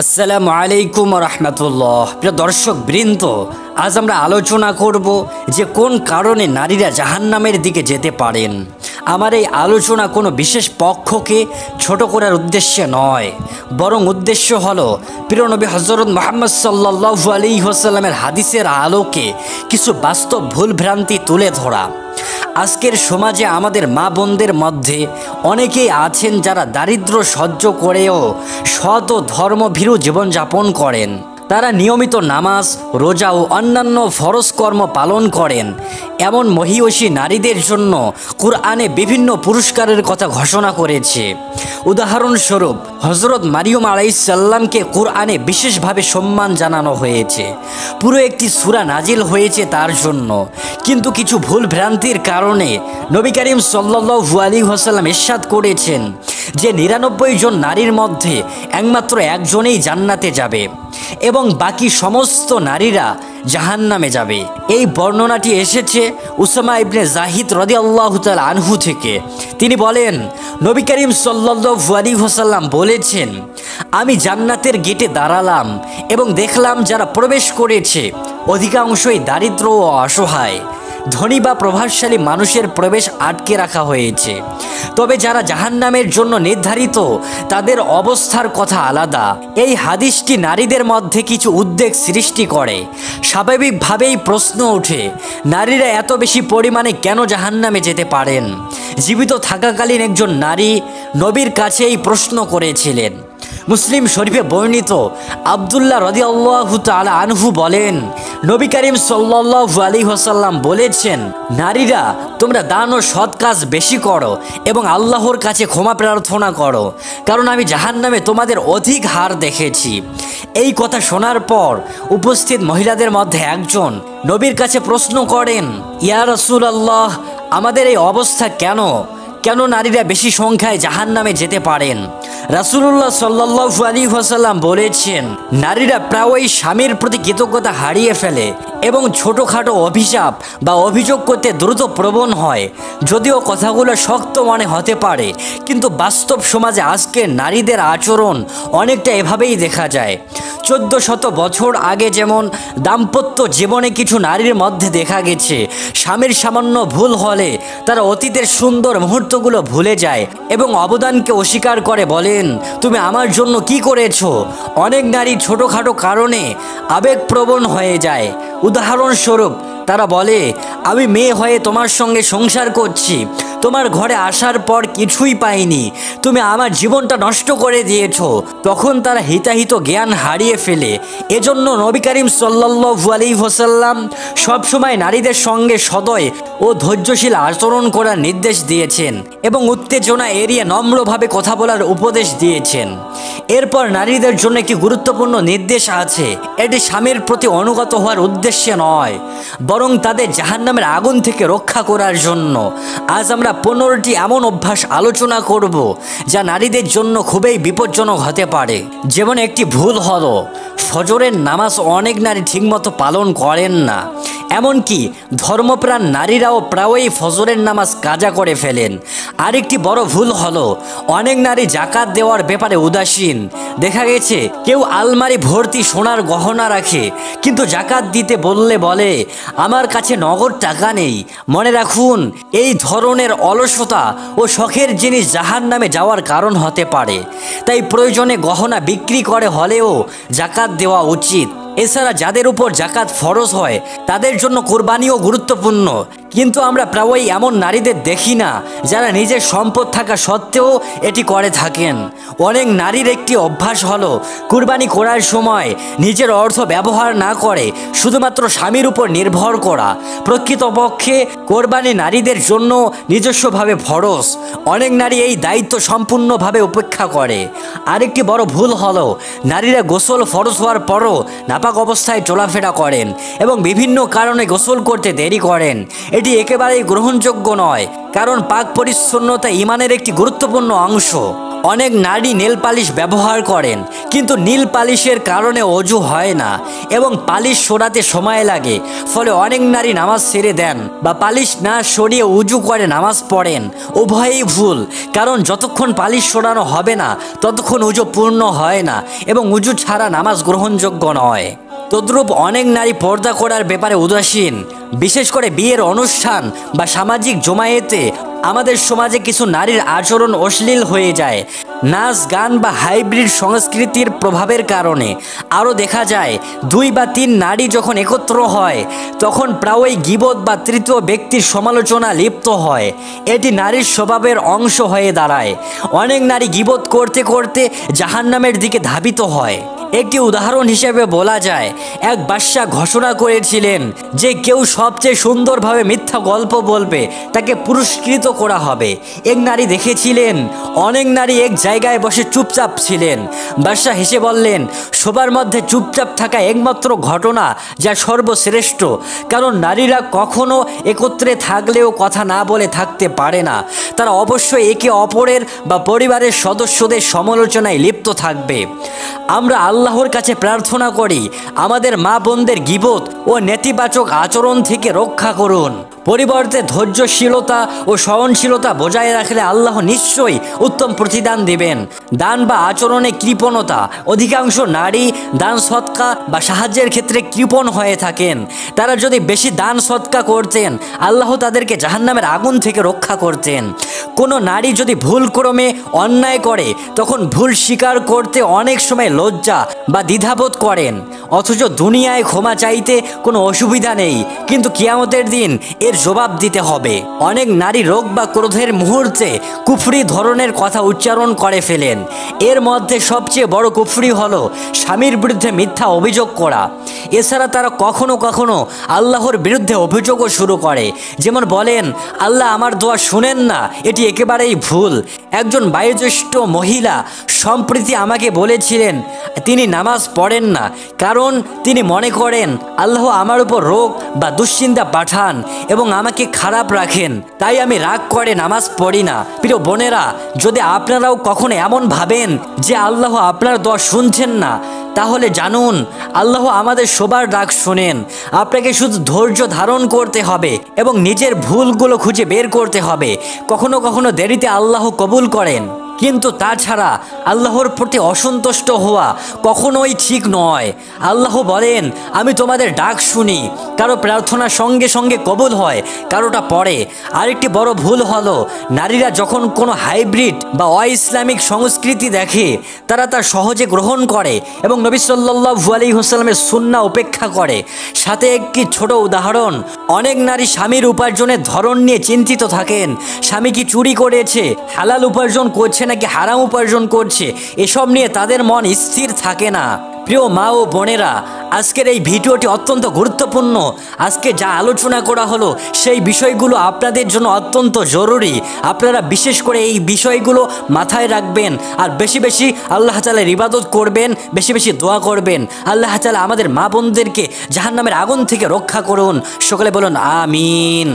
আসসালামু আলাইকুম রহমতুল্লাহ। প্রিয় দর্শক বৃন্দ, আজ আমরা আলোচনা করব যে কোন কারণে নারীরা জাহান্নামের দিকে যেতে পারেন। আমার এই আলোচনা কোনো বিশেষ পক্ষকে ছোট করার উদ্দেশ্যে নয়, বরং উদ্দেশ্য হলো প্রিয় নবী হযরত মুহাম্মদ সাল্লাল্লাহু আলাইহি ওয়াসাল্লামের হাদিসের আলোকে কিছু বাস্তব ভুলভ্রান্তি তুলে ধরা। আজকের সমাজে আমাদের মা বোনদের মধ্যে অনেকেই আছেন যারা দারিদ্র্য সহ্য করেও সৎ ও ধর্মভীরু জীবনযাপন করেন। তারা নিয়মিত নামাজ, রোজা ও অন্যান্য ফরজ কর্ম পালন করেন। এমন মহিয়সী নারীদের জন্য কুরআনে বিভিন্ন পুরস্কারের কথা ঘোষণা করেছে। উদাহরণস্বরূপ হযরত মারিয়ম আলাইহিসসালামকে কুরআনে বিশেষভাবে সম্মান জানানো হয়েছে। পুরো একটি সূরা নাজিল হয়েছে তার জন্য। কিন্তু কিছু ভুল ভ্রান্তির কারণে নবী করিম সাল্লাল্লাহু আলাইহি ওয়াসাল্লাম ইরশাদ করেছেন যে 99 জন নারীর মধ্যে একমাত্র একজনই জান্নাতে যাবে এবং বাকি সমস্ত নারীরা জাহান্নামে যাবে। এই বর্ণনাটি এসেছে উসামা ইবনে জাহিদ রাদিয়াল্লাহু তাআলা আনহু থেকে। তিনি বলেন, নবী করিম সাল্লাল্লাহু আলাইহি ওয়াসাল্লাম বলেছেন, আমি জান্নাতের গেটে দাঁড়ালাম এবং দেখলাম যারা প্রবেশ করেছে অধিকাংশই দারিদ্র ও অসহায়। ধনী বা প্রভাবশালী মানুষের প্রবেশ আটকে রাখা হয়েছে। তবে যারা জাহান্নামের জন্য নির্ধারিত তাদের অবস্থার কথা আলাদা। এই হাদিসটি নারীদের মধ্যে কিছু উদ্বেগ সৃষ্টি করে। স্বাভাবিকভাবেই প্রশ্ন ওঠে, নারীরা এত বেশি পরিমাণে কেন জাহান্নামে যেতে পারেন? জীবিত থাকাকালীন একজন নারী নবীর কাছে এই প্রশ্ন করেছিলেন। মুসলিম শরীফে বর্ণিত আব্দুল্লাহ রাদিয়াল্লাহু তাআলা আনহু বলেন, নবী করিম সাল্লাল্লাহু আলাইহি ওয়াসাল্লাম বলেছেন, নারীরা তোমরা দান ও সৎ কাজ বেশি করো এবং আল্লাহর কাছে ক্ষমা প্রার্থনা করো, কারণ আমি জাহান্নামে তোমাদের অধিক হার দেখেছি। এই কথা শোনার পর উপস্থিত মহিলাদের মধ্যে একজন নবীর কাছে প্রশ্ন করেন, ইয়া রাসূলুল্লাহ, আমাদের এই অবস্থা কেন নারীরা বেশি সংখ্যায় জাহান্নামে যেতে পারেন? রাসূলুল্লাহ সাল্লাল্লাহু আলাইহি ওয়াসাল্লাম বলেছেন, নারীরা প্রায়ই স্বামীর প্রতি কৃতজ্ঞতা হারিয়ে ফেলে এবং ছোটোখাটো অভিশাপ বা অভিযোগ করতে দ্রুত প্রবণ হয়। যদিও কথাগুলো শক্ত মনে হতে পারে, কিন্তু বাস্তব সমাজে আজকের নারীদের আচরণ অনেকটা এভাবেই দেখা যায়। 1400 বছর আগে যেমন দাম্পত্য জীবনে কিছু নারীর মধ্যে দেখা গেছে স্বামীর সামান্য ভুল হলে তারা অতীতের সুন্দর মুহূর্তগুলো ভুলে যায় এবং অবদানকে অস্বীকার করে বলেন, তুমি আমার জন্য কি করেছো? অনেক নারী ছোটোখাটো কারণে আবেগপ্রবণ হয়ে যায়। উদাহরণস্বরূপ তারা বলে, আমি মেয়ে হয়ে তোমার সঙ্গে সংসার করছি, তোমার ঘরে আসার পর কিছুই পাইনি, তুমি আমার জীবনটা নষ্ট করে দিয়েছো। তখন তারা হিতাহিত জ্ঞান হারিয়ে ফেলে। এজন্য নবী করিম সাল্লাল্লাহু আলাইহি ওয়াসাল্লাম সবসময় নারীদের সঙ্গে সদয় ও ধৈর্যশীল আচরণ করার নির্দেশ দিয়েছেন এবং উত্তেজনা এড়িয়ে নম্রভাবে কথা বলার উপদেশ দিয়েছেন। এরপর নারীদের জন্য একটি গুরুত্বপূর্ণ নির্দেশ আছে। এটি স্বামীর প্রতি অনুগত হওয়ার উদ্দেশ্যে নয়, বরং তাদের জাহান্নামের আগুন থেকে রক্ষা করার জন্য। আজ আমরা 15টি এমন অভ্যাস আলোচনা করব যা নারীদের জন্য খুবই বিপজ্জনক হতে পারে। যেমন একটি ভুল হলো ফজরের নামাজ অনেক নারী ঠিকমতো পালন করেন না। এমনকি ধর্মপ্রাণ নারীরাও প্রায়ই ফজরের নামাজ কাজা করে ফেলেন। আরেকটি বড় ভুল হলো অনেক নারী জাকাত দেওয়ার ব্যাপারে উদাসীন। দেখা গেছে কেউ আলমারি ভর্তি সোনার গহনা রাখে, কিন্তু জাকাত দিতে বললে বলে, আমার কাছে নগদ টাকা নেই। মনে রাখুন, এই ধরনের অলসতা ও শখের জিনিস জাহান্নামে যাওয়ার কারণ হতে পারে। তাই প্রয়োজনে গহনা বিক্রি করে হলেও জাকাত দেওয়া উচিত। এছাড়া যাদের উপর জাকাত ফরজ হয় তাদের জন্য কুরবানিও গুরুত্বপূর্ণ। কিন্তু আমরা প্রায়ই এমন নারীদের দেখি না যারা নিজের সম্পদ থাকা সত্ত্বেও এটি করে থাকেন। অনেক নারীর একটি অভ্যাস হলো কুরবানি করার সময় নিজের অর্থ ব্যবহার না করে শুধুমাত্র স্বামীর উপর নির্ভর করা। প্রকৃতপক্ষে কোরবানি নারীদের জন্য নিজস্বভাবে ফরজ। অনেক নারী এই দায়িত্ব সম্পূর্ণভাবে উপেক্ষা করে। আরেকটি বড় ভুল হলো নারীরা গোসল ফরজ হওয়ার পরও নাপাক অবস্থায় চলাফেরা করেন এবং বিভিন্ন কারণে গোসল করতে দেরি করেন। এটি একেবারেই গ্রহণযোগ্য নয়, কারণ পাক পরিচ্ছন্নতা ঈমানের একটি গুরুত্বপূর্ণ অংশ। অনেক নারী নেল পালিশ ব্যবহার করেন, কিন্তু নীল পালিশের কারণে অজু হয় না এবং পালিশ সরাতে সময় লাগে। ফলে অনেক নারী নামাজ ছেড়ে দেন বা পালিশ না সরিয়ে উজু করে নামাজ পড়েন। উভয়ই ভুল, কারণ যতক্ষণ পালিশ সরানো হবে না ততক্ষণ উজু পূর্ণ হয় না এবং উজু ছাড়া নামাজ গ্রহণযোগ্য নয়। তদ্রূপ অনেক নারী পর্দা করার ব্যাপারে উদাসীন। বিশেষ করে বিয়ের অনুষ্ঠান বা সামাজিক জমায়েতে আমাদের সমাজে কিছু নারীর আচরণ অশ্লীল হয়ে যায় নাচ গান বা হাইব্রিড সংস্কৃতির প্রভাবের কারণে। আরও দেখা যায় 2 বা 3 নারী যখন একত্র হয় তখন প্রায়ই গীবত বা তৃতীয় ব্যক্তির সমালোচনা লিপ্ত হয়। এটি নারীর স্বভাবের অংশ হয়ে দাঁড়ায়। অনেক নারী গীবত করতে করতে জাহান্নামের দিকে ধাবিত হয়। একটি উদাহরণ হিসেবে বলা যায়, এক বাদশা ঘোষণা করেছিলেন যে কেউ সবচেয়ে সুন্দরভাবে মিথ্যা গল্প বলবে তাকে পুরস্কৃত করা হবে। এক নারী দেখেছিলেন অনেক নারী এক জায়গায় বসে চুপচাপ ছিলেন। বাদশা হেসে বললেন, সবার মধ্যে চুপচাপ থাকা একমাত্র ঘটনা যা সর্বশ্রেষ্ঠ, কারণ নারীরা কখনো একত্রে থাকলেও কথা না বলে থাকতে পারে না। তারা অবশ্যই একে অপরের বা পরিবারের সদস্যদের সমালোচনায় লিপ্ত থাকবে। আমরা আল্লাহর কাছে প্রার্থনা করি আমাদের মা বোনদের গীবত ও নেতিবাচক আচরণ থেকে রক্ষা করুন। পরিবর্তে ধৈর্যশীলতা ও সহনশীলতা বজায় রাখলে আল্লাহ নিশ্চয়ই উত্তম প্রতিদান দিবেন। দান বা আচরণে কৃপণতা। অধিকাংশ নারী দান সৎকা বা সাহায্যের ক্ষেত্রে কৃপণ হয়ে থাকেন। তারা যদি বেশি দান সৎকা করতেন আল্লাহ তাদেরকে জাহান্নামের আগুন থেকে রক্ষা করতেন। কোনো নারী যদি ভুলক্রমে অন্যায় করে তখন ভুল স্বীকার করতে অনেক সময় লজ্জা বা দ্বিধাবোধ করেন, অথচ দুনিয়ায় ক্ষমা চাইতে কোনো অসুবিধা নেই, কিন্তু কিয়ামতের দিন এর জবাব দিতে হবে। অনেক নারী রোগ বা ক্রোধের মুহূর্তে কুফরি ধরনের কথা উচ্চারণ করে ফেলেন। এর মধ্যে সবচেয়ে বড় কুফরি হলো স্বামীর বিরুদ্ধে মিথ্যা অভিযোগ করা। এছাড়া তারা কখনো কখনো আল্লাহর বিরুদ্ধে অভিযোগও শুরু করে, যেমন বলেন, আল্লাহ আমার দোয়া শুনেন না। এটি একেবারেই ভুল। একজন বয়োজ্যেষ্ঠ মহিলা সম্প্রতি আমাকে বলেছিলেন তিনি নামাজ পড়েন না, কারণ তিনি মনে করেন আল্লাহ আমার উপর রোগ বা দুশ্চিন্তা পাঠান এবং আমাকে খারাপ রাখেন, তাই আমি রাগ করে নামাজ পড়ি না। প্রিয় বোনেরা, যদি আপনারাও কখনো এমন ভাবেন যে আল্লাহ আপনার দোয়া শুনছেন না, তাহলে জানুন আল্লাহ আমাদের সবার ডাক শোনেন। আপনাকে শুধু ধৈর্য ধারণ করতে হবে এবং নিজের ভুলগুলো খুঁজে বের করতে হবে। কখনো কখনো দেরিতে আল্লাহ কবুল করেন, কিন্তু তাছাড়া আল্লাহর প্রতি অসন্তুষ্ট হওয়া কখনোই ঠিক নয়। আল্লাহ বলেন, আমি তোমাদের ডাক শুনি। কারো প্রার্থনা সঙ্গে সঙ্গে কবুল হয়, কারোটা পরে। আরেকটি বড় ভুল হলো নারীরা যখন কোনো হাইব্রিড বা অ-ইসলামিক সংস্কৃতি দেখে তারা তা সহজে গ্রহণ করে এবং নবী সাল্লাল্লাহু আলাইহি ওয়াসাল্লামের সুন্নাহ উপেক্ষা করে। সাথে একটি ছোট উদাহরণ, অনেক নারী স্বামীর উপার্জনের ধরন নিয়ে চিন্তিত থাকেন। স্বামী কি চুরি করেছে, হালাল উপার্জন করছে নাকি হারাম উপার্জন করছে, এসব নিয়ে তাদের মন স্থির থাকে না। প্রিয় মা ও বোনেরা, আজকের এই ভিডিওটি অত্যন্ত গুরুত্বপূর্ণ। আজকে যা আলোচনা করা হলো সেই বিষয়গুলো আপনাদের জন্য অত্যন্ত জরুরি। আপনারা বিশেষ করে এই বিষয়গুলো মাথায় রাখবেন আর বেশি বেশি আল্লাহ তাআলার ইবাদত করবেন, বেশি বেশি দোয়া করবেন। আল্লাহ তাআলা আমাদের মা বোনদেরকে জাহান্নামের আগুন থেকে রক্ষা করুন। সকলে বলুন আমিন।